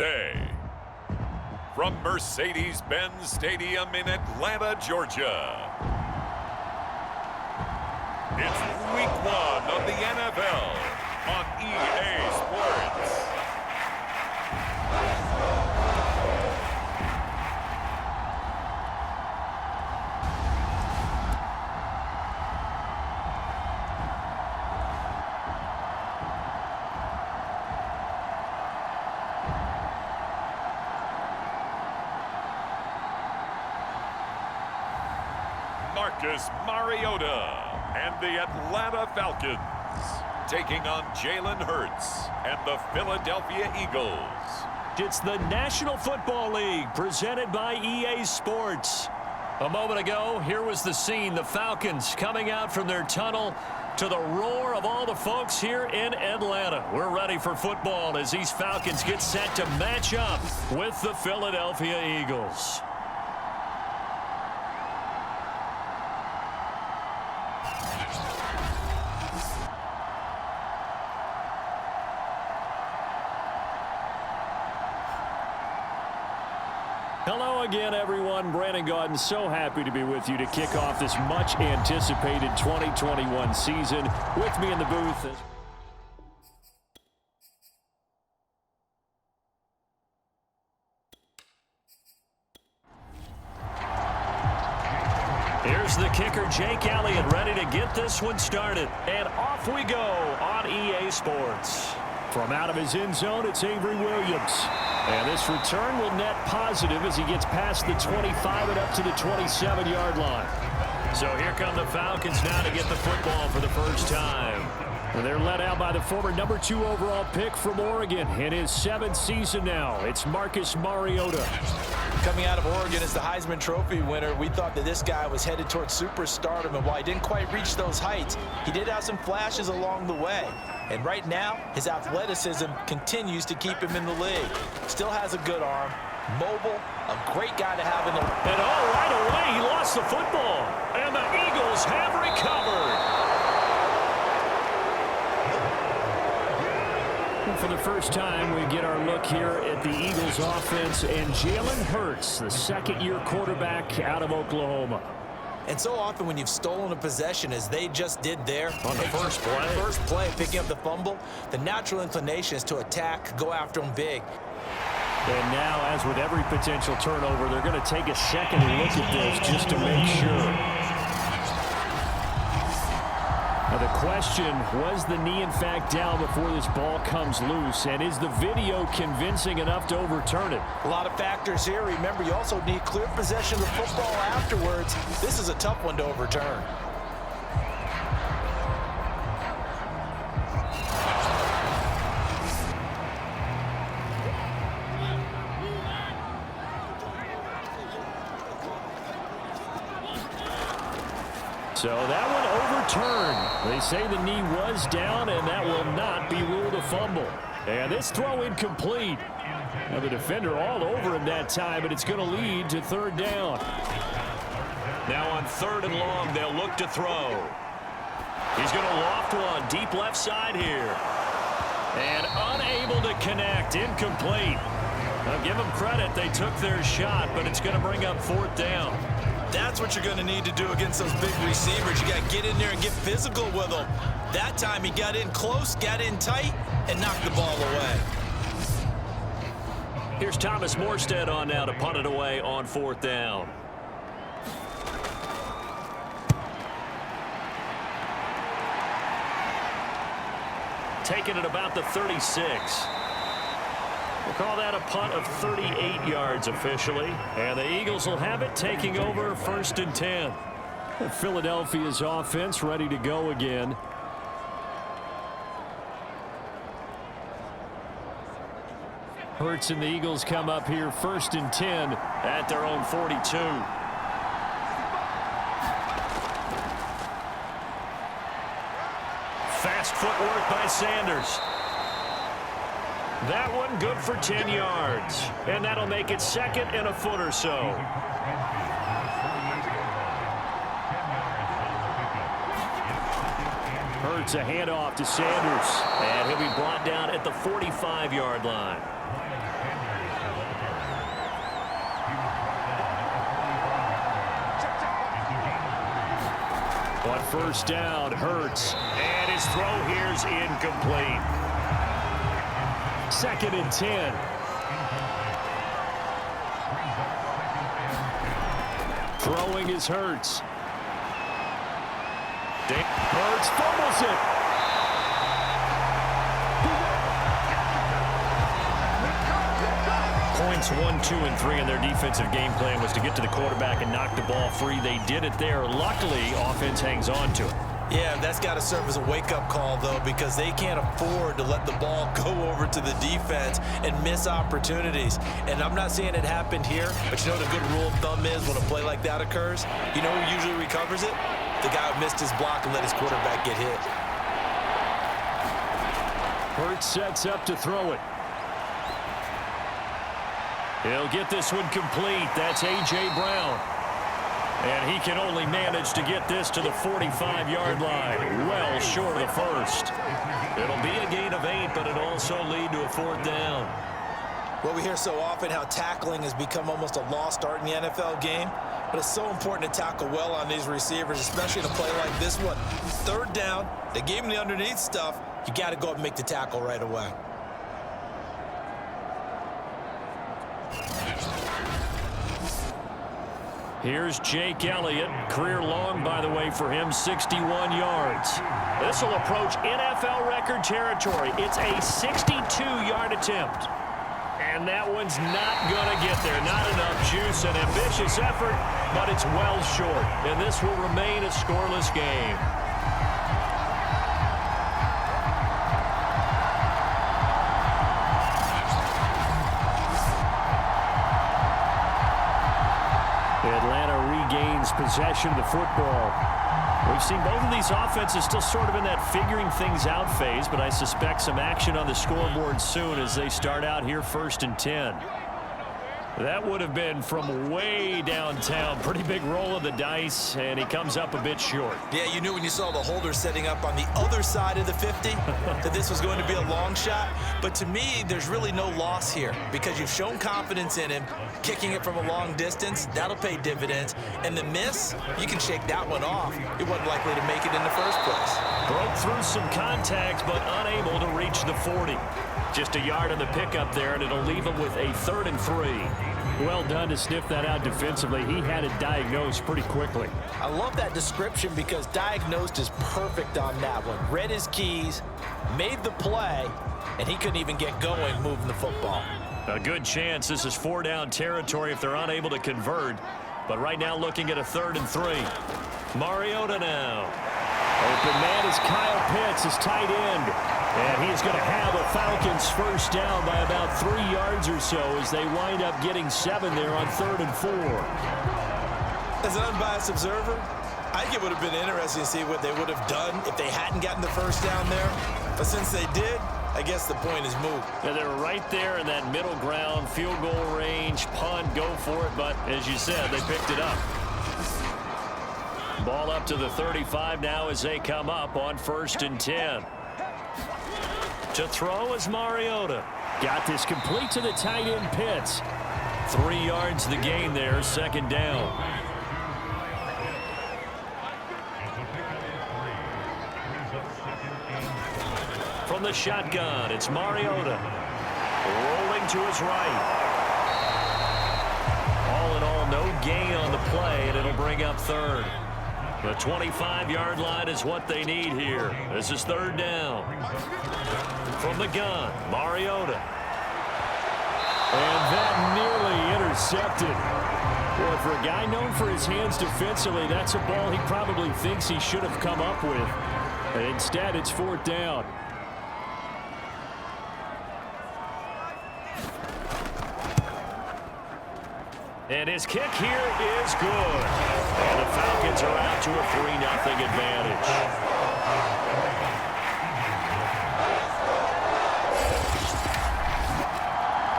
today. From Mercedes-Benz Stadium in Atlanta, Georgia, it's Week 1 of the NFL on EA Sports. Marcus Mariota and the Atlanta Falcons taking on Jalen Hurts and the Philadelphia Eagles. It's the National Football League presented by EA Sports. A moment ago, here was the scene. The Falcons coming out from their tunnel to the roar of all the folks here in Atlanta. We're ready for football as these Falcons get set to match up with the Philadelphia Eagles. Hello again, everyone. Brandon Gaudin, so happy to be with you to kick off this much-anticipated 2021 season. With me in the booth. Here's the kicker, Jake Elliott, ready to get this one started. And off we go on EA Sports. From out of his end zone, it's Avery Williams. And this return will net positive as he gets past the 25 and up to the 27-yard line. So here come the Falcons now to get the football for the first time. And they're led out by the former number 2 overall pick from Oregon in his 7th season now. It's Marcus Mariota. Coming out of Oregon as the Heisman Trophy winner, we thought that this guy was headed towards superstardom, and while he didn't quite reach those heights, he did have some flashes along the way. And right now, his athleticism continues to keep him in the league. Still has a good arm, mobile, a great guy to have in the... And right away, he lost the football. And the Eagles have recovered. For the first time, we get our look here at the Eagles offense and Jalen Hurts, the second-year quarterback out of Oklahoma. And so often when you've stolen a possession, as they just did there, on the first play, picking up the fumble, the natural inclination is to attack, go after them big. And now, as with every potential turnover, they're going to take a second look at this just to make sure. Now the question, was the knee in fact down before this ball comes loose? And is the video convincing enough to overturn it? A lot of factors here. Remember, you also need clear possession of the football afterwards. This is a tough one to overturn. So that one overturned. They say the knee was down, and that will not be ruled a fumble. And this throw incomplete. Now the defender all over him that time, but it's going to lead to third down. Now on 3rd and long, they'll look to throw. He's going to loft one deep left side here. And unable to connect, incomplete. Now give them credit, they took their shot, but it's going to bring up 4th down. That's what you're going to need to do against those big receivers. You got to get in there and get physical with them. That time he got in close, got in tight, and knocked the ball away. Here's Thomas Morstead on now to punt it away on 4th down. Taking it about the 36. We'll call that a punt of 38 yards officially. And the Eagles will have it, taking over 1st and 10. Philadelphia's offense ready to go again. Hurts and the Eagles come up here 1st and 10 at their own 42. Fast footwork by Sanders. That one good for 10 yards. And that'll make it 2nd and a foot or so. Hurts a handoff to Sanders. And he'll be brought down at the 45-yard line. On first down, Hurts. And his throw here's incomplete. 2nd and 10. Throwing is Hurts. Hurts fumbles it. Points 1, 2, and 3 in their defensive game plan was to get to the quarterback and knock the ball free. They did it there. Luckily, offense hangs on to it. Yeah, that's got to serve as a wake-up call, though, because they can't afford to let the ball go over to the defense and miss opportunities. And I'm not saying it happened here, but you know what a good rule of thumb is when a play like that occurs? You know who usually recovers it? The guy who missed his block and let his quarterback get hit. Hurts sets up to throw it. He'll get this one complete. That's A.J. Brown. And he can only manage to get this to the 45-yard line. Well short of the first. It'll be a gain of 8, but it'll also lead to a 4th down. Well, we hear so often how tackling has become almost a lost art in the NFL game. But it's so important to tackle well on these receivers, especially in a play like this one. 3rd down, they gave him the underneath stuff. You got to go up and make the tackle right away. Here's Jake Elliott. Career long, by the way, for him, 61 yards. This will approach NFL record territory. It's a 62-yard attempt. And that one's not going to get there. Not enough juice, an ambitious effort, but it's well short. And this will remain a scoreless game. Atlanta regains possession of the football. We've seen both of these offenses still sort of in that figuring things out phase, but I suspect some action on the scoreboard soon as they start out here 1st and 10. That would have been from way downtown. Pretty big roll of the dice, and he comes up a bit short. Yeah, you knew when you saw the holder setting up on the other side of the 50 that this was going to be a long shot. But to me, there's really no loss here because you've shown confidence in him. Kicking it from a long distance, that'll pay dividends. And the miss, you can shake that one off. He wasn't likely to make it in the first place. Broke through some contact, but unable to reach the 40. Just a yard on the pickup there, and it'll leave him with a 3rd and 3. Well done to sniff that out defensively. He had it diagnosed pretty quickly. I love that description because diagnosed is perfect on that one. Read his keys, made the play, and he couldn't even get going moving the football. A good chance this is 4-down territory if they're unable to convert. But right now looking at a 3rd and 3. Mariota now. Open man is Kyle Pitts, his tight end. And he's going to have a Falcons 1st down by about 3 yards or so as they wind up getting 7 there on 3rd and 4. As an unbiased observer, I think it would have been interesting to see what they would have done if they hadn't gotten the 1st down there. But since they did, I guess the point is moot. Yeah, they were right there in that middle ground, field goal range, punt, go for it. But as you said, they picked it up. Ball up to the 35 now as they come up on 1st and 10. To throw is Mariota. Got this complete to the tight end Pitts. 3 yards the gain there, 2nd down. From the shotgun, it's Mariota. Rolling to his right. All in all, no gain on the play, and it'll bring up 3rd. The 25-yard line is what they need here. This is 3rd down. From the gun, Mariota. And that nearly intercepted. Boy, for a guy known for his hands defensively, that's a ball he probably thinks he should have come up with. And instead, it's 4th down. And his kick here is good. And the Falcons are out to a 3-0 advantage.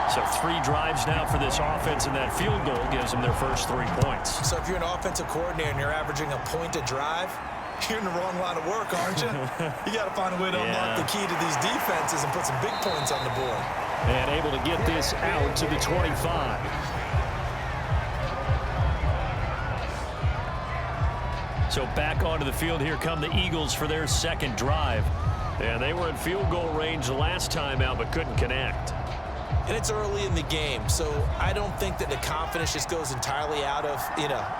So 3 drives now for this offense, and that field goal gives them their first 3 points. So if you're an offensive coordinator and you're averaging a point a drive, you're in the wrong line of work, aren't you? You got to find a way to unlock the key to these defenses and put some big points on the board. And able to get this out to the 25. So back onto the field, here come the Eagles for their second drive. And they were in field goal range last time out, but couldn't connect. And it's early in the game, so I don't think that the confidence just goes entirely out of,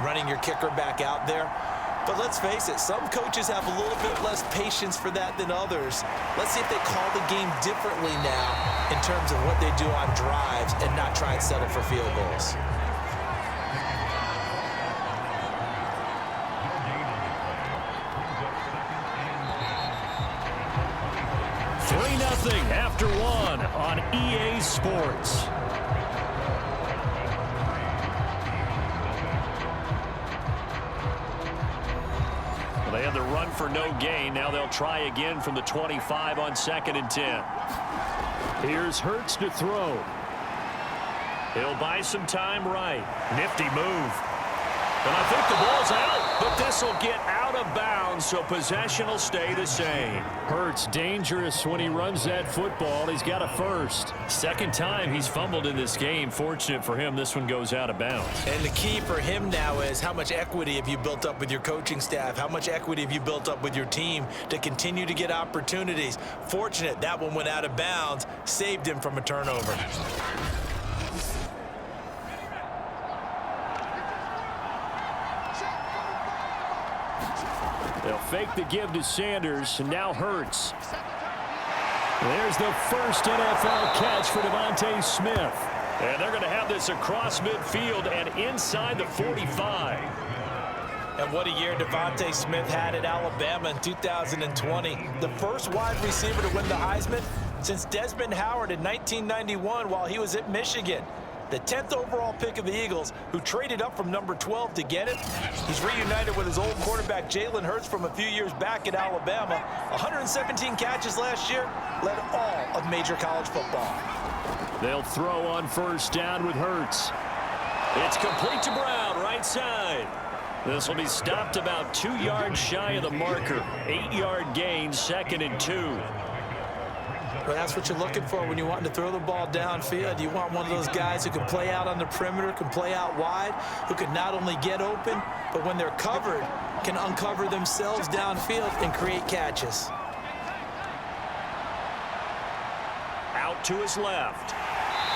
running your kicker back out there. But let's face it, some coaches have a little bit less patience for that than others. Let's see if they call the game differently now in terms of what they do on drives and not try and settle for field goals. 3-0 after one on EA Sports. Well, they had the run for no gain. Now they'll try again from the 25 on 2nd and 10. Here's Hurts to throw. He'll buy some time right. Nifty move. And I think the ball's out, but this will get out of bounds, so possession will stay the same. Hurts dangerous when he runs that football. He's got a first. Second time he's fumbled in this game. Fortunate for him, this one goes out of bounds. And the key for him now is how much equity have you built up with your coaching staff? How much equity have you built up with your team to continue to get opportunities? Fortunate that one went out of bounds, saved him from a turnover. They'll fake the give to Sanders, and now Hurts. There's the first NFL catch for Devontae Smith. And they're going to have this across midfield and inside the 45. And what a year Devontae Smith had at Alabama in 2020. The first wide receiver to win the Heisman since Desmond Howard in 1991 while he was at Michigan. The 10th overall pick of the Eagles, who traded up from number 12 to get it. He's reunited with his old quarterback, Jalen Hurts, from a few years back at Alabama. 117 catches last year, led all of major college football. They'll throw on first down with Hurts. It's complete to Brown, right side. This will be stopped about 2 yards shy of the marker. 8-yard gain, 2nd and 2. Well, that's what you're looking for when you want to throw the ball downfield. You want one of those guys who can play out on the perimeter, can play out wide, who can not only get open, but when they're covered, can uncover themselves downfield and create catches. Out to his left.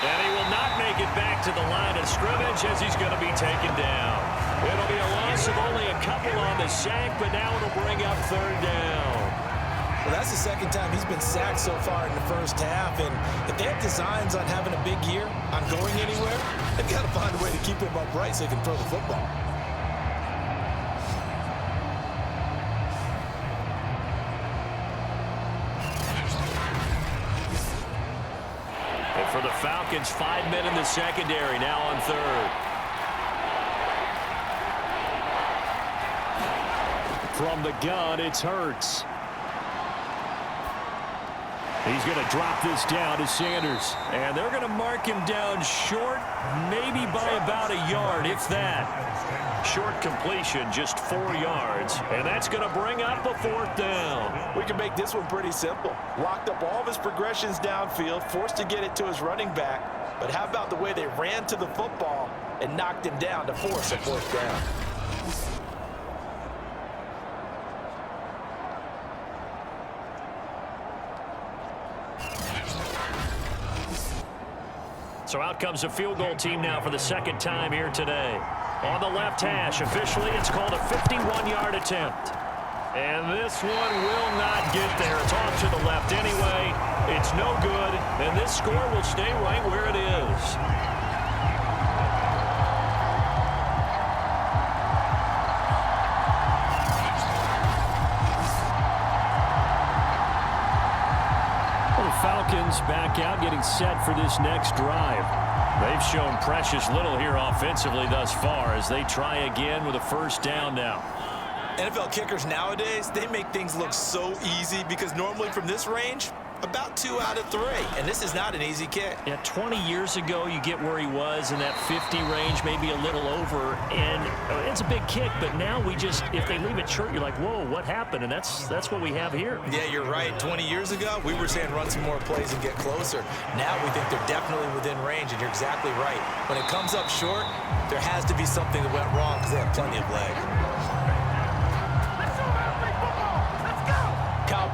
And he will not make it back to the line of scrimmage as he's going to be taken down. It'll be a loss of only a couple on the sack, but now it'll bring up 3rd down. Well, that's the second time he's been sacked so far in the first half, and if they have designs on having a big year, on going anywhere, they've got to find a way to keep him upright so he can throw the football. And for the Falcons, 5 men in the secondary, now on 3rd. From the gun, it's Hurts. He's going to drop this down to Sanders. And they're going to mark him down short, maybe by about a yard, if that. Short completion, just 4 yards. And that's going to bring up a 4th down. We can make this one pretty simple. Locked up all of his progressions downfield, forced to get it to his running back. But how about the way they ran to the football and knocked him down to force a 4th down? So out comes a field goal team now for the second time here today. On the left hash, officially it's called a 51-yard attempt. And this one will not get there. It's off to the left anyway. It's no good, and this score will stay right where it is. Falcons back out, getting set for this next drive. They've shown precious little here offensively thus far as they try again with a 1st down now. NFL kickers nowadays, they make things look so easy because normally from this range, about 2 out of 3. And this is not an easy kick. Yeah, 20 years ago, you get where he was in that 50 range, maybe a little over. And it's a big kick, but now we just, if they leave it short, you're like, whoa, what happened? And that's what we have here. Yeah, you're right. 20 years ago, we were saying run some more plays and get closer. Now we think they're definitely within range, and you're exactly right. When it comes up short, there has to be something that went wrong because they have plenty of leg.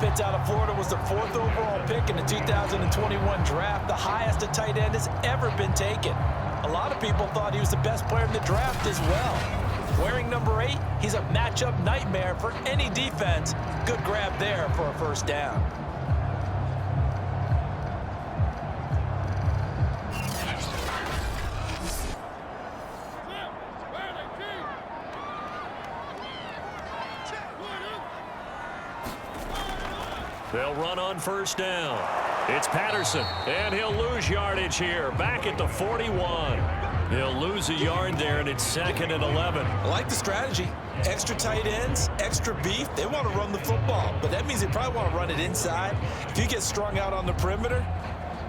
Pitts out of Florida was the 4th overall pick in the 2021 draft, the highest a tight end has ever been taken. A lot of people thought he was the best player in the draft as well. Wearing number 8, he's a matchup nightmare for any defense. Good grab there for a first down. They'll run on first down. It's Patterson, and he'll lose yardage here, back at the 41. He'll lose a yard there, and it's 2nd and 11. I like the strategy. Extra tight ends, extra beef. They want to run the football, but that means they probably want to run it inside. If you get strung out on the perimeter,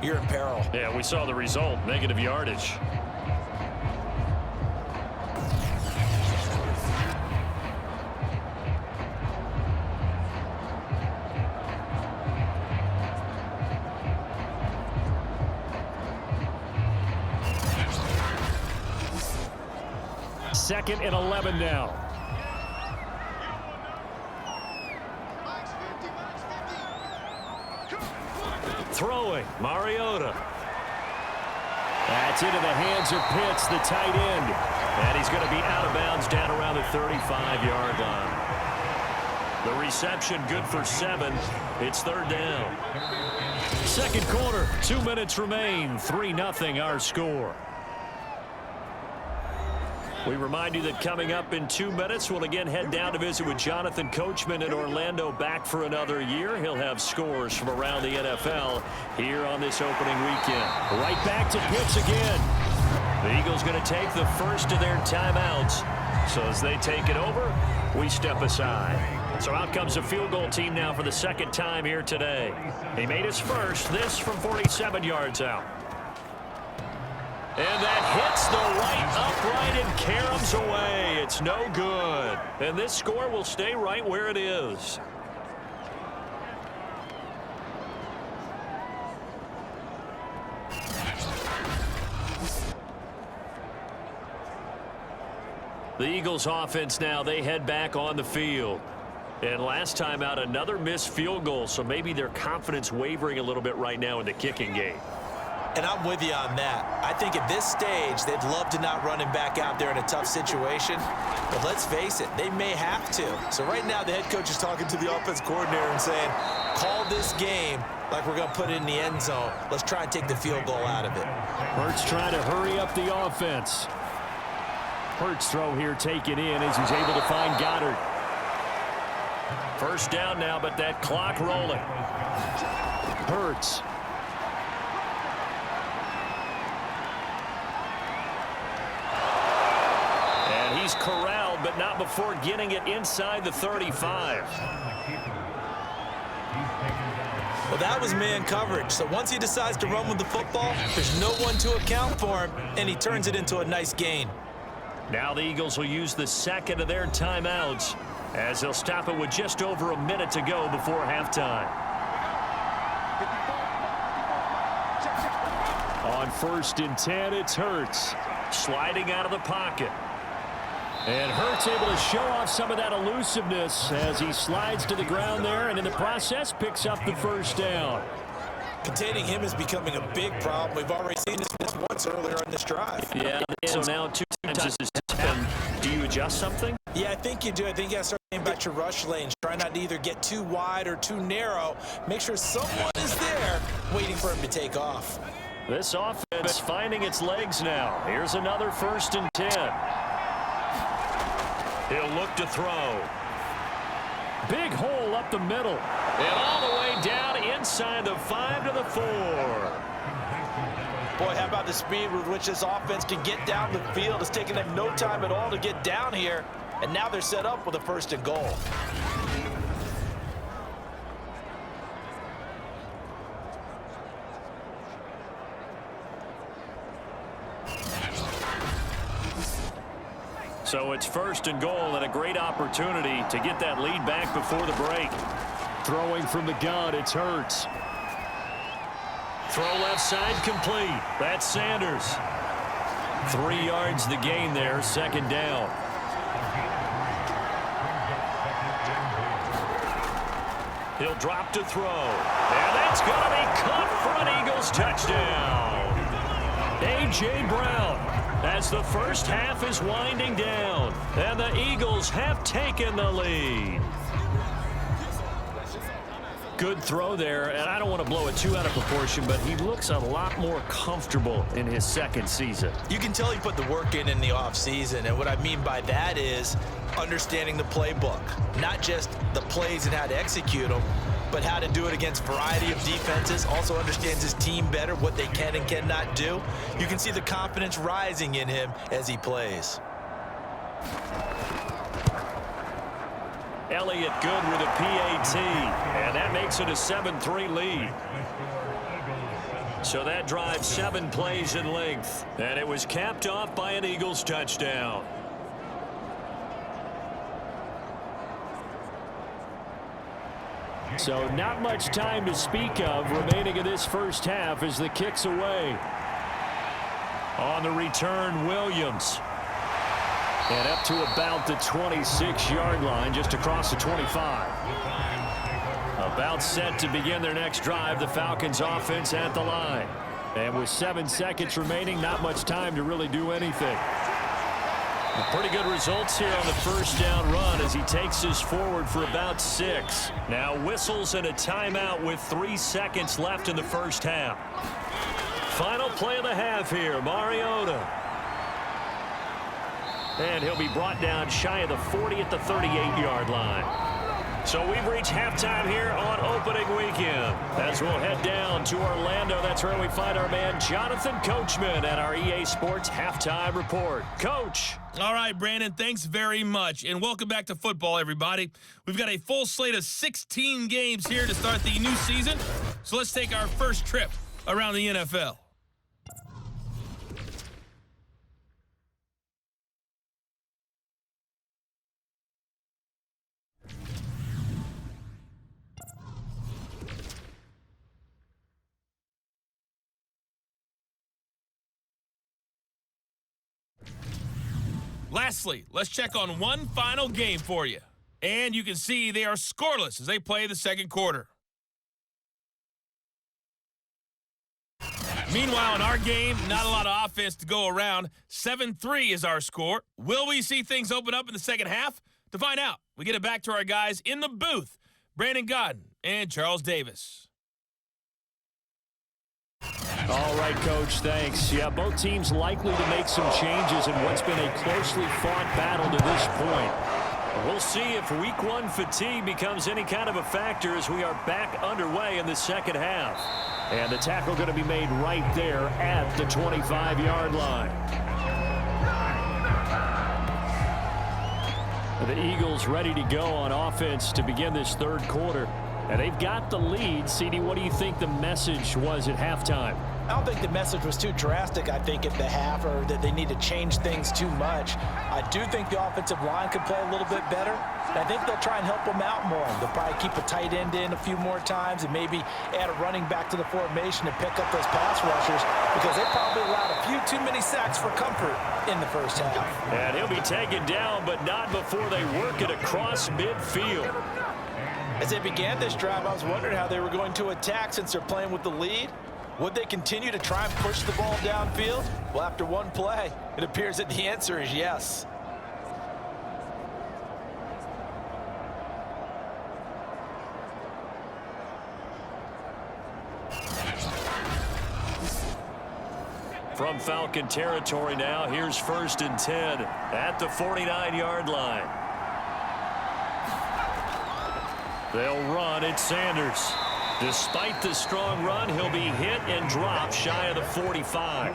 you're in peril. Yeah, we saw the result, negative yardage. Second and 11 now. Throwing, Mariota. That's into the hands of Pitts, the tight end. And he's going to be out of bounds down around the 35-yard line. The reception good for 7. It's 3rd down. Second quarter, 2 minutes remain. 3-0 our score. We remind you that coming up in 2 minutes, we'll again head down to visit with Jonathan Coachman in Orlando, back for another year. He'll have scores from around the NFL here on this opening weekend. Right back to Pitts again. The Eagles going to take the first of their timeouts. So as they take it over, we step aside. So out comes a field goal team now for the 2nd time here today. He made his first, this from 47 yards out. And that hits the right upright and caroms away. It's no good. And this score will stay right where it is. The Eagles offense now, they head back on the field. And last time out, another missed field goal, so maybe their confidence wavering a little bit right now in the kicking game. And I'm with you on that. I think at this stage, they'd love to not run him back out there in a tough situation. But let's face it, they may have to. So right now, the head coach is talking to the offense coordinator and saying, call this game like we're going to put it in the end zone. Let's try and take the field goal out of it. Hurts trying to hurry up the offense. Hurts throw here taken in as he's able to find Goddard. First down now, but that clock rolling. Hurts. He's corralled, but not before getting it inside the 35. Well, that was man coverage. So once he decides to run with the football, there's no one to account for him, and he turns it into a nice gain. Now the Eagles will use the 2nd of their timeouts as they'll stop it with just over a minute to go before halftime. On 1st and 10, it's Hurts. Sliding out of the pocket. And Hurts able to show off some of that elusiveness as he slides to the ground there, and in the process picks up the first down. Containing him is becoming a big problem. We've already seen this once earlier on this drive. Yeah, so now 2 times this has happened. Do you adjust something? Yeah, I think you do. I think you got to start getting back to rush lanes. Try not to either get too wide or too narrow. Make sure someone is there waiting for him to take off. This offense finding its legs now. Here's another 1st and 10. He'll look to throw. Big hole up the middle. And all the way down inside the 5 to the 4. Boy, how about the speed with which this offense can get down the field? It's taking them no time at all to get down here. And now they're set up with a 1st and goal. So it's 1st and goal and a great opportunity to get that lead back before the break. Throwing from the gun, it's Hurts. Throw left side complete. That's Sanders. 3 yards the gain there, 2nd down. He'll drop to throw. And that's going to be caught for an Eagles touchdown. A.J. Brown, as the first half is winding down, and the Eagles have taken the lead. Good throw there, and I don't want to blow it too out of proportion, but he looks a lot more comfortable in his second season. You can tell he put the work in the offseason, and what I mean by that is understanding the playbook. Not just the plays and how to execute them, but how to do it against a variety of defenses. Also understands his team better, what they can and cannot do. You can see the confidence rising in him as he plays. Elliott good with a PAT, and that makes it a 7-3 lead. So that drive 7 plays in length, and it was capped off by an Eagles touchdown. So not much time to speak of remaining in this first half as the kick's away. On the return, Williams. And up to about the 26-yard line, just across the 25. About set to begin their next drive, the Falcons offense at the line. And with 7 seconds remaining, not much time to really do anything. Pretty good results here on the first down run as he takes us forward for about 6. Now whistles and a timeout with 3 seconds left in the first half. Final play of the half here, Mariota. And he'll be brought down shy of the 40 at the 38-yard line. So we've reached halftime here on opening weekend. As we'll head down to Orlando, that's where we find our man Jonathan Coachman at our EA Sports Halftime Report. Coach. All right, Brandon, thanks very much. And welcome back to football, everybody. We've got a full slate of 16 games here to start the new season. So let's take our first trip around the NFL. Lastly, let's check on one final game for you. And you can see they are scoreless as they play the second quarter. Meanwhile, in our game, not a lot of offense to go around. 7-3 is our score. Will we see things open up in the second half? To find out, we get it back to our guys in the booth, Brandon Godden and Charles Davis. All right, Coach, thanks. Yeah, both teams likely to make some changes in what's been a closely fought battle to this point. We'll see if Week 1 fatigue becomes any kind of a factor as we are back underway in the second half. And the tackle going to be made right there at the 25-yard line. The Eagles ready to go on offense to begin this third quarter. And they've got the lead. CD, what do you think the message was at halftime? I don't think the message was too drastic, I think, at the half, or that they need to change things too much. I do think the offensive line could play a little bit better. And I think they'll try and help them out more. They'll probably keep a tight end in a few more times and maybe add a running back to the formation to pick up those pass rushers because they probably allowed a few too many sacks for comfort in the first half. And he'll be taken down, but not before they work it across midfield. As they began this drive, I was wondering how they were going to attack since they're playing with the lead. Would they continue to try and push the ball downfield? Well, after one play, it appears that the answer is yes. From Falcon territory now, here's 1st and 10 at the 49-yard line. They'll run at Sanders. Despite the strong run, he'll be hit and dropped shy of the 45.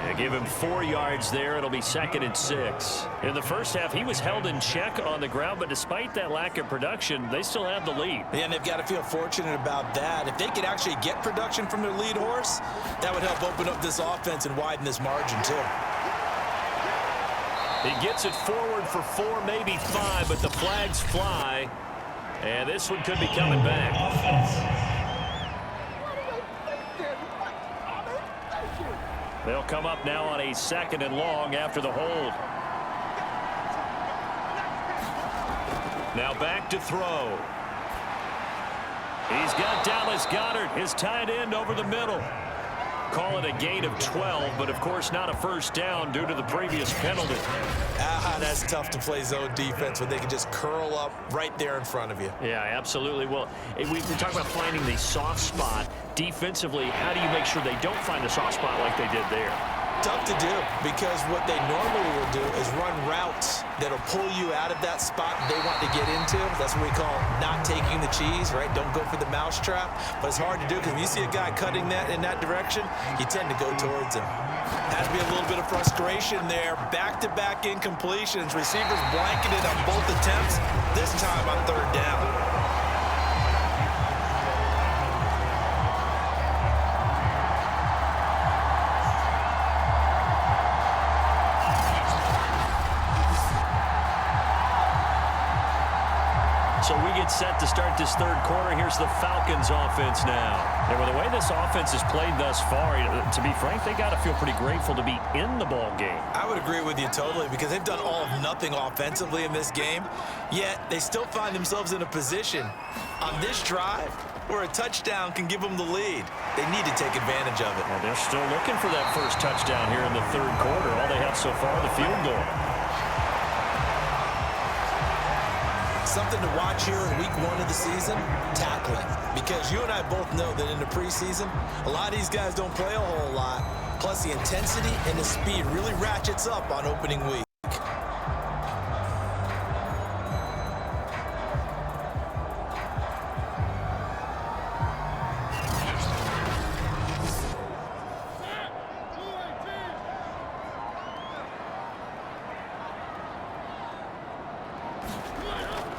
They give him 4 yards there. It'll be 2nd and 6. In the first half, he was held in check on the ground, but despite that lack of production, they still have the lead. And they've got to feel fortunate about that. If they could actually get production from their lead horse, that would help open up this offense and widen this margin too. He gets it forward for 4, maybe 5, but the flags fly. And this one could be coming back. They'll come up now on a 2nd and long after the hold. Now back to throw. He's got Dallas Goedert, his tight end, over the middle. Call it a gain of 12, but of course not a first down due to the previous penalty. That's tough to play zone defense when they can just curl up right there in front of you. Yeah, absolutely. Well, we talk about finding the soft spot. Defensively, how do you make sure they don't find the soft spot like they did there? Tough to do, because what they normally will do is run routes that'll pull you out of that spot they want to get into. That's what we call not taking the cheese, right? Don't go for the mousetrap. But it's hard to do because when you see a guy cutting that in that direction, you tend to go towards him. Has to be a little bit of frustration there. Back-to-back incompletions. Receivers blanketed on both attempts, this time on third down. So we get set to start this third quarter. Here's the Falcons offense now. And with the way this offense has played thus far, to be frank, they got to feel pretty grateful to be in the ball game. I would agree with you totally, because they've done all of nothing offensively in this game, yet they still find themselves in a position on this drive where a touchdown can give them the lead. They need to take advantage of it. Well, they're still looking for that first touchdown here in the third quarter. All they have so far, the field goal. Something to watch here in week 1 of the season, tackling. Because you and I both know that in the preseason, a lot of these guys don't play a whole lot. Plus, the intensity and the speed really ratchets up on opening week.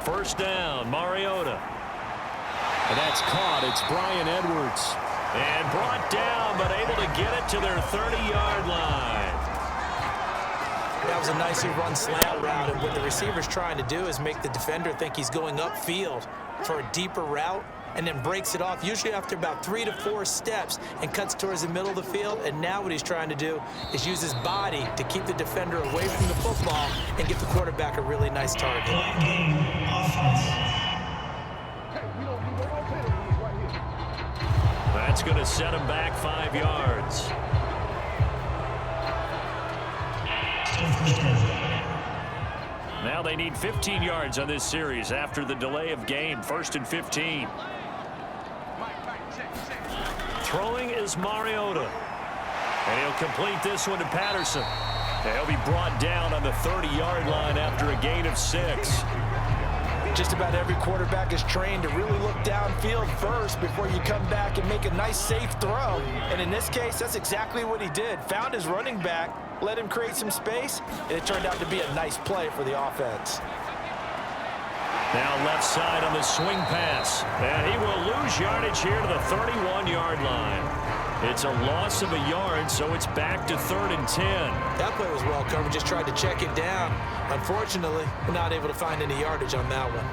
First down, Mariota. And that's caught. It's Bryan Edwards. And brought down, but able to get it to their 30-yard line. That was a nicely run slant route, and what the receiver's trying to do is make the defender think he's going upfield for a deeper route, and then breaks it off, usually after about 3 to 4 steps, and cuts towards the middle of the field. And now what he's trying to do is use his body to keep the defender away from the football and give the quarterback a really nice target. That's going to set him back 5 yards. Now they need 15 yards on this series after the delay of game. 1st and 15. Throwing is Mariota. And he'll complete this one to Patterson. And he'll be brought down on the 30-yard line after a gain of 6. Just about every quarterback is trained to really look downfield first before you come back and make a nice, safe throw. And in this case, that's exactly what he did. Found his running back, let him create some space, and it turned out to be a nice play for the offense. Now left side on the swing pass. And he will lose yardage here to the 31-yard line. It's a loss of a yard, so it's back to 3rd and 10. That play was well covered. Just tried to check it down. Unfortunately, we're not able to find any yardage on that one.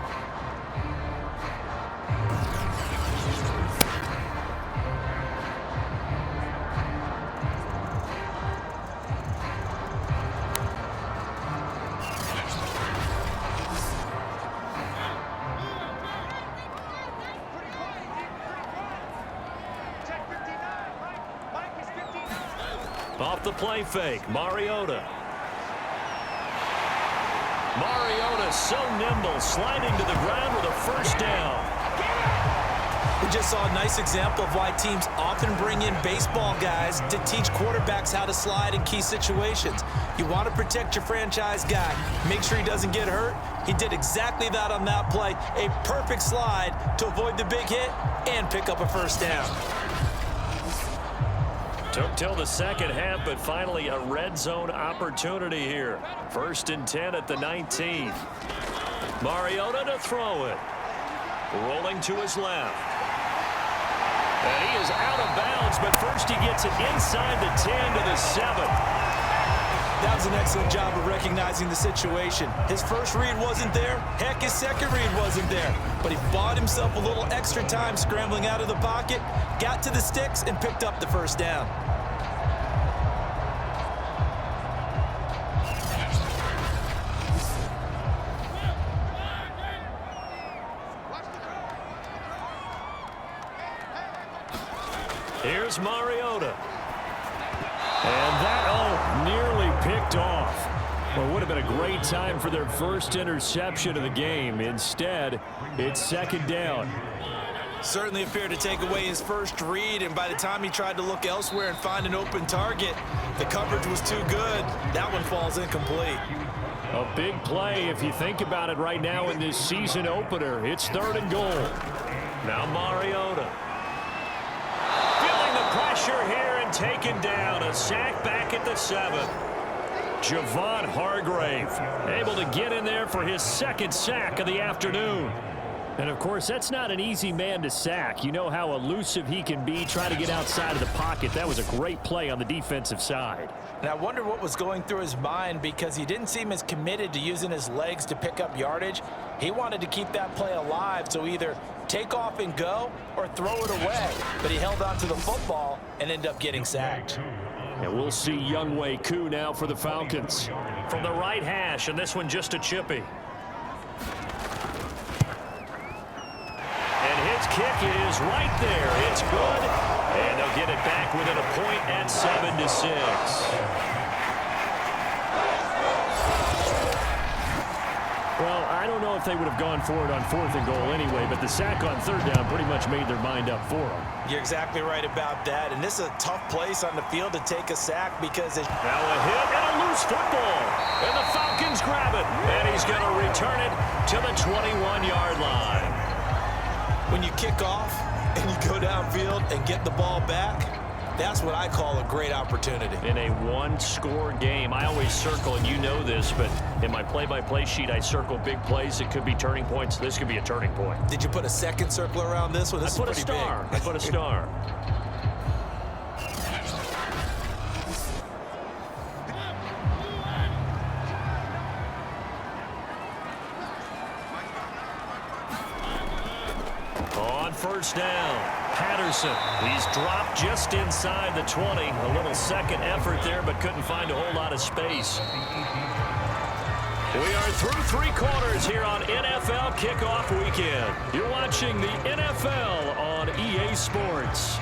Off the play fake, Mariota. Mariota so nimble, sliding to the ground with a first down. We just saw a nice example of why teams often bring in baseball guys to teach quarterbacks how to slide in key situations. You want to protect your franchise guy. Make sure he doesn't get hurt. He did exactly that on that play. A perfect slide to avoid the big hit and pick up a first down. Took till the second half, but finally a red zone opportunity here. 1st and 10 at the 19. Mariota to throw it. Rolling to his left. And he is out of bounds, but first he gets it inside the 10 to the 7. That was an excellent job of recognizing the situation. His first read wasn't there. Heck, his second read wasn't there. But he bought himself a little extra time scrambling out of the pocket, got to the sticks, and picked up the first down. Here's Mariota. And that, nearly picked off. Well, it would have been a great time for their first interception of the game. Instead, it's second down. Certainly appeared to take away his first read, and by the time he tried to look elsewhere and find an open target, the coverage was too good. That one falls incomplete. A big play if you think about it right now in this season opener. It's 3rd and goal. Now Mariota. Feeling the pressure here and taken down. A sack back at the 7. Javon Hargrave able to get in there for his second sack of the afternoon. And, of course, that's not an easy man to sack. You know how elusive he can be trying to get outside of the pocket. That was a great play on the defensive side. And I wonder what was going through his mind, because he didn't seem as committed to using his legs to pick up yardage. He wanted to keep that play alive, so either take off and go or throw it away. But he held on to the football and ended up getting sacked. And we'll see Younghoe Koo now for the Falcons. From the right hash, and this one just a chippy. And his kick is right there. It's good. And they'll get it back within a point at 7-6. Well, I don't know if they would have gone for it on 4th and goal anyway, but the sack on 3rd down pretty much made their mind up for them. You're exactly right about that. And this is a tough place on the field to take a sack, because now a hit and a loose football. And the Falcons grab it. And he's going to return it to the 21-yard line. When you kick off and you go downfield and get the ball back, that's what I call a great opportunity. In a one-score game, I always circle, and you know this, but in my play-by-play sheet, I circle big plays. It could be turning points. This could be a turning point. Did you put a second circle around this one? This I put a star. I put a star. On 1st down. Patterson, he's dropped just inside the 20. A little second effort there, but couldn't find a whole lot of space. We are through 3 quarters here on NFL Kickoff Weekend. You're watching the NFL on EA Sports.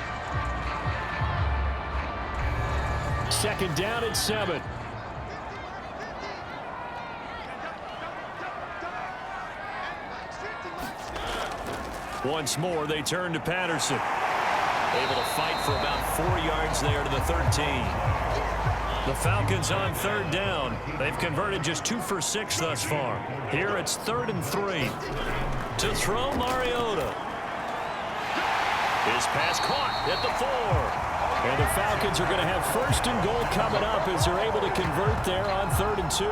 Second down at 7. Once more, they turn to Patterson. Able to fight for about 4 yards there to the 13. The Falcons on 3rd down. They've converted just 2 for 6 thus far. Here it's 3rd and 3. To throw Mariota. His pass caught at the 4. And the Falcons are going to have 1st and goal coming up as they're able to convert there on 3rd and 2.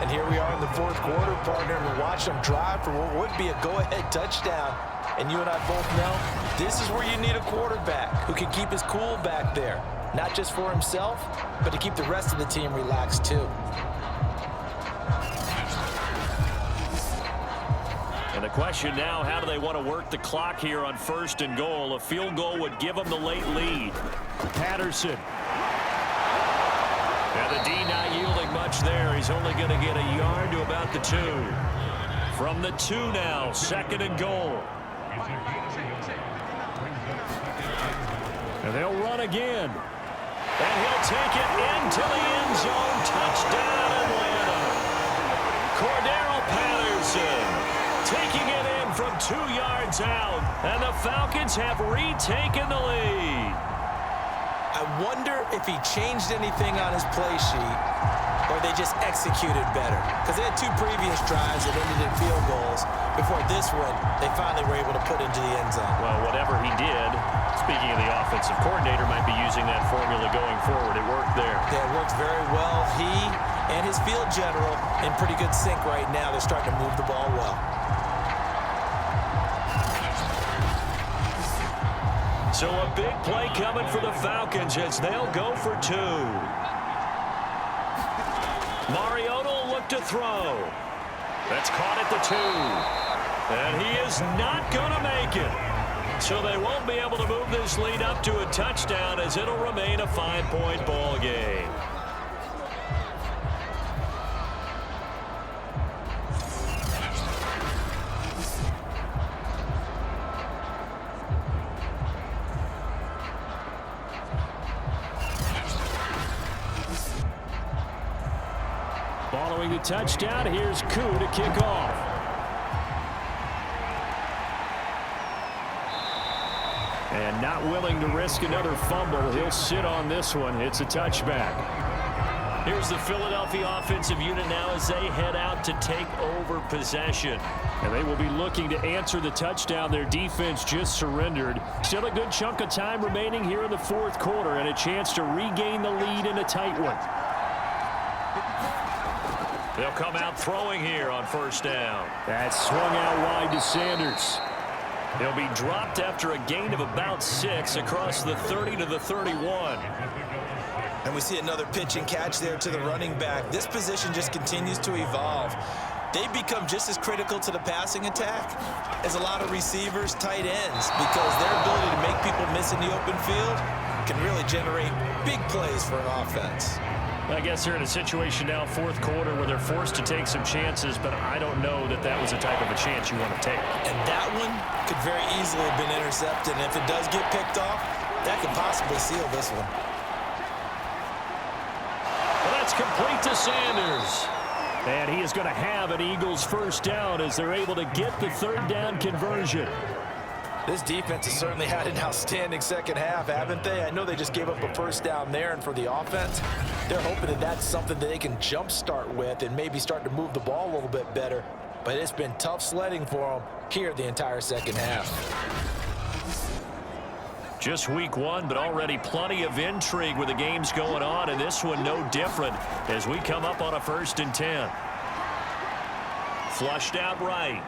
And here we are in the 4th quarter, partner. We're watching them drive for what would be a go-ahead touchdown. And you and I both know this is where you need a quarterback who can keep his cool back there. Not just for himself, but to keep the rest of the team relaxed too. And the question now, how do they want to work the clock here on 1st and goal? A field goal would give them the late lead. Patterson. And the D not yielding much there. He's only going to get a yard to about the 2. From the 2 now, 2nd and goal. And they'll run again. And he'll take it into the end zone. Touchdown, Atlanta. Cordero Patterson taking it in from 2 yards out. And the Falcons have retaken the lead. I wonder if he changed anything on his play sheet, or they just executed better. Because they had 2 previous drives that ended in field goals. Before this one, they finally were able to put into the end zone. Well, whatever he did, speaking of the offensive coordinator, might be using that formula going forward. It worked there. Yeah, it worked very well. He and his field general in pretty good sync right now. They're starting to move the ball well. So a big play coming for the Falcons as they'll go for 2. Mariota will look to throw. That's caught at the 2. And he is not going to make it. So they won't be able to move this lead up to a touchdown as it'll remain a 5-point ball game. following the touchdown. Here's Koo to kick off. And not willing to risk another fumble. He'll sit on this one. It's a touchback. Here's the Philadelphia offensive unit now as they head out to take over possession. And they will be looking to answer the touchdown their defense just surrendered. Still a good chunk of time remaining here in the fourth quarter and a chance to regain the lead in a tight one. They'll come out throwing here on first down. That swung out wide to Sanders. He'll be dropped after a gain of about 6 across the 30 to the 31. And we see another pitch and catch there to the running back. This position just continues to evolve. They become just as critical to the passing attack as a lot of receivers, tight ends, because their ability to make people miss in the open field can really generate big plays for an offense. I guess they're in a situation now, fourth quarter, where they're forced to take some chances, but I don't know that that was the type of a chance you want to take. And that one could very easily have been intercepted. And if it does get picked off, that could possibly seal this one. That's complete to Sanders. And he is going to have an Eagles first down as they're able to get the third down conversion. This defense has certainly had an outstanding second half, haven't they? I know they just gave up a first down there, and for the offense, they're hoping that that's something that they can jumpstart with and maybe start to move the ball a little bit better. But it's been tough sledding for them here the entire second half. Just week one, but already plenty of intrigue with the games going on, and this one no different as we come up on a 1st and 10. Flushed out right.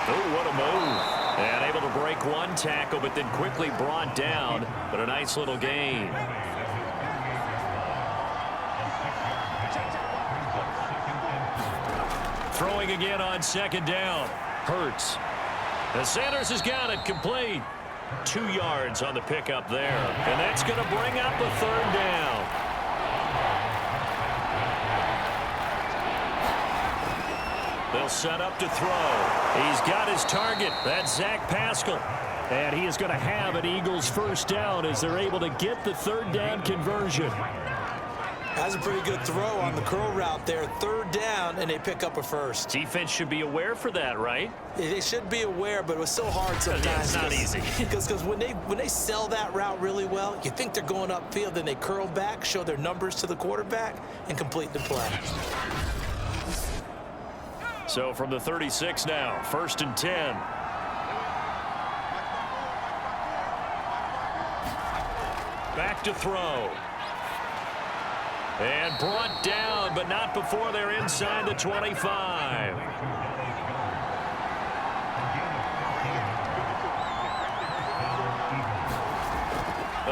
Oh, what a move. And able to break one tackle, but then quickly brought down, but a nice little gain. Throwing again on 2nd down. Hurts. And Sanders has got it complete. 2 yards on the pickup there. And that's going to bring up a 3rd down. They'll set up to throw. He's got his target. That's Zach Pascal. And he is going to have an Eagles first down as they're able to get the 3rd down conversion. That's a pretty good throw on the curl route there. 3rd down, and they pick up a first. Defense should be aware for that, right? They should be aware, but it was so hard sometimes. Yeah, it's not easy. Because when they sell that route really well, you think they're going upfield, then they curl back, show their numbers to the quarterback, and complete the play. So from the 36 now, 1st and 10. Back to throw. And brought down, but not before they're inside the 25.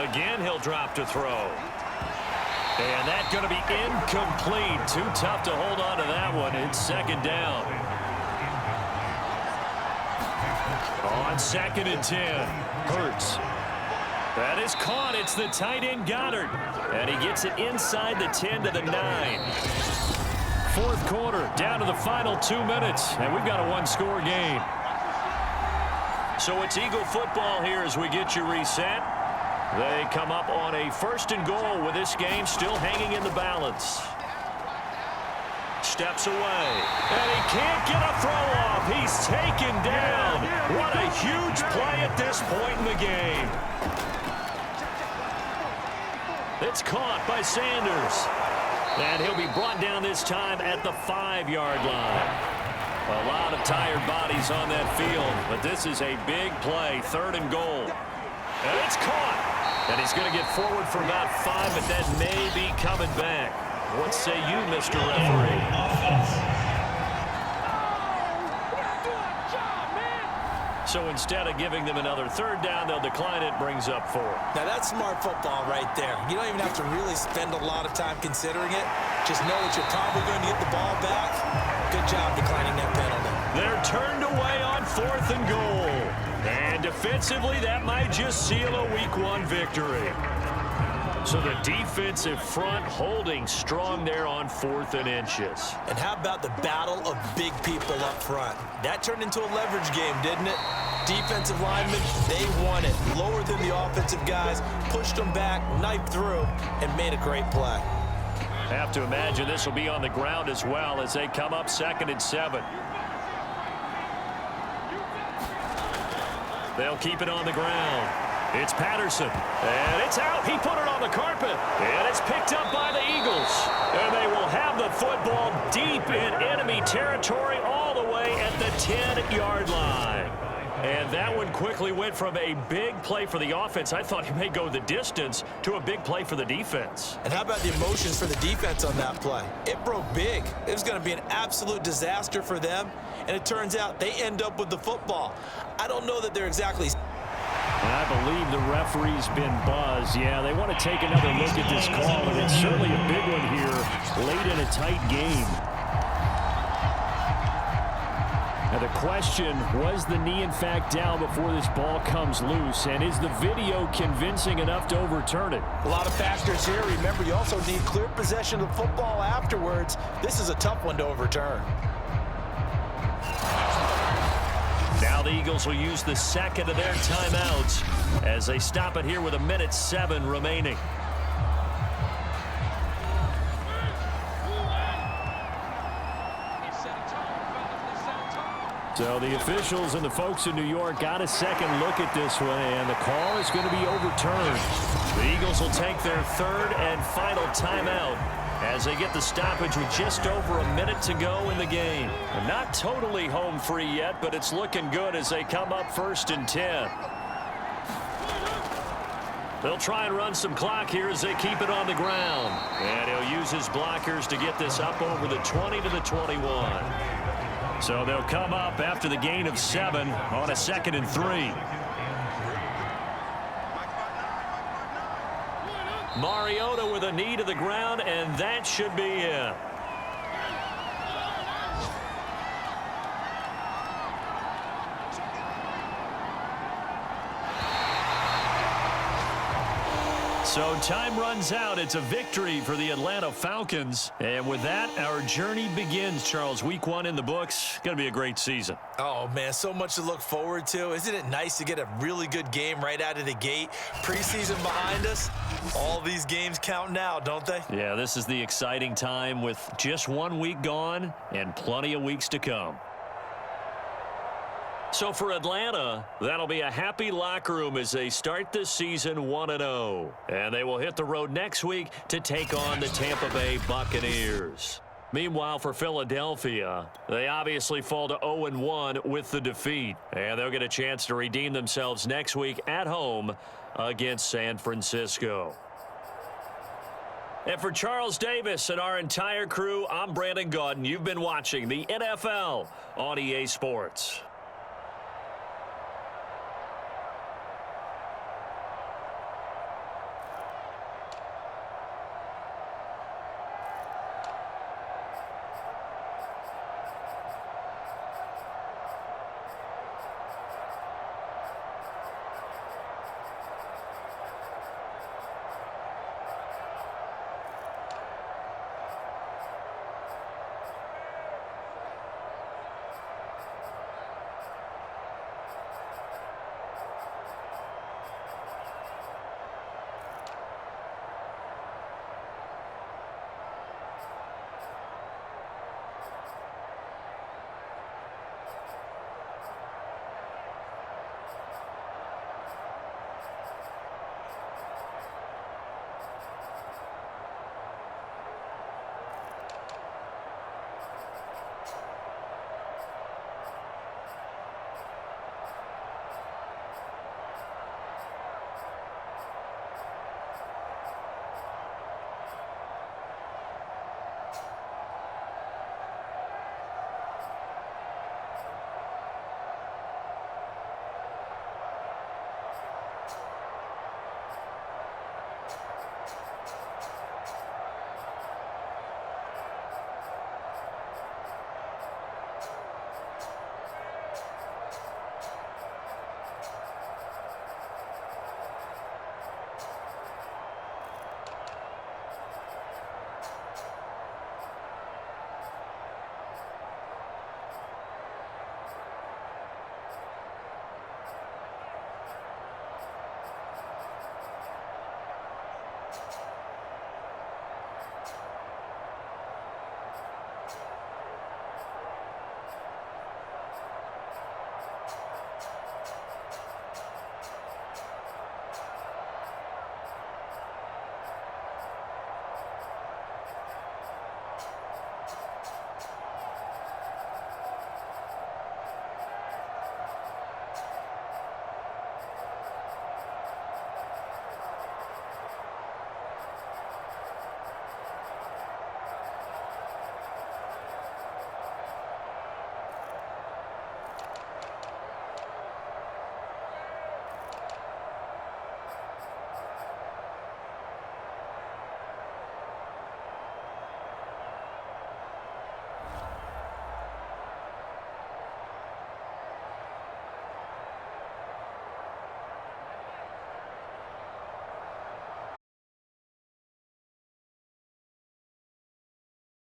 Again, he'll drop to throw. And that's going to be incomplete. Too tough to hold on to that one. It's 2nd down. On 2nd and 10. Hurts. That is caught. It's the tight end Goddard. And he gets it inside the 10 to the 9. Fourth quarter, down to the final 2 minutes. And we've got a 1-score game. So it's Eagle football here as we get you reset. They come up on a 1st and goal with this game still hanging in the balance. Steps away. And he can't get a throw off. He's taken down. What a huge play at this point in the game. It's caught by Sanders. And he'll be brought down this time at the 5-yard line. A lot of tired bodies on that field, but this is a big play, 3rd and goal. And it's caught. And he's going to get forward for about 5, but that may be coming back. What say you, Mr. Referee? So instead of giving them another 3rd down, they'll decline it, brings up 4. Now that's smart football right there. You don't even have to really spend a lot of time considering it. Just know that you're probably going to get the ball back. Good job declining that penalty. They're turned away on 4th and goal. And defensively, that might just seal a Week 1 victory. So the defensive front holding strong there on 4th and inches. And how about the battle of big people up front? That turned into a leverage game, didn't it? Defensive linemen, they won it. Lower than the offensive guys, pushed them back, knifed through, and made a great play. Have to imagine this will be on the ground as well as they come up 2nd and 7. They'll keep it on the ground. It's Patterson, and it's out. He put it on the carpet, and it's picked up by the Eagles. And they will have the football deep in enemy territory all the way at the 10-yard line. And that one quickly went from a big play for the offense, I thought he may go the distance, to a big play for the defense. And how about the emotions for the defense on that play? It broke big. It was going to be an absolute disaster for them, and it turns out they end up with the football. I don't know that they're exactly... And I believe the referee's been buzzed. Yeah, they want to take another look at this call, and it's certainly a big one here late in a tight game. Now the question, was the knee in fact down before this ball comes loose? And is the video convincing enough to overturn it? A lot of factors here. Remember, you also need clear possession of the football afterwards. This is a tough one to overturn. Now the Eagles will use the second of their timeouts as they stop it here with 1:07 remaining. So the officials and the folks in New York got a second look at this one, and the call is going to be overturned. The Eagles will take their 3rd and final timeout as they get the stoppage with just over a minute to go in the game. Not totally home free yet, but it's looking good as they come up 1st and 10. They'll try and run some clock here as they keep it on the ground. And he'll use his blockers to get this up over the 20 to the 21. So they'll come up after the gain of 7 on a 2nd and 3. Mariota with a knee to the ground, and that should be it. So time runs out. It's a victory for the Atlanta Falcons. And with that, our journey begins, Charles. Week 1 in the books. Going to be a great season. Oh, man, so much to look forward to. Isn't it nice to get a really good game right out of the gate? Preseason behind us. All these games count now, don't they? Yeah, this is the exciting time with just 1 week gone and plenty of weeks to come. So for Atlanta, that'll be a happy locker room as they start this season 1-0. And they will hit the road next week to take on the Tampa Bay Buccaneers. Meanwhile, for Philadelphia, they obviously fall to 0-1 with the defeat. And they'll get a chance to redeem themselves next week at home against San Francisco. And for Charles Davis and our entire crew, I'm Brandon Gaudin. You've been watching the NFL on EA Sports.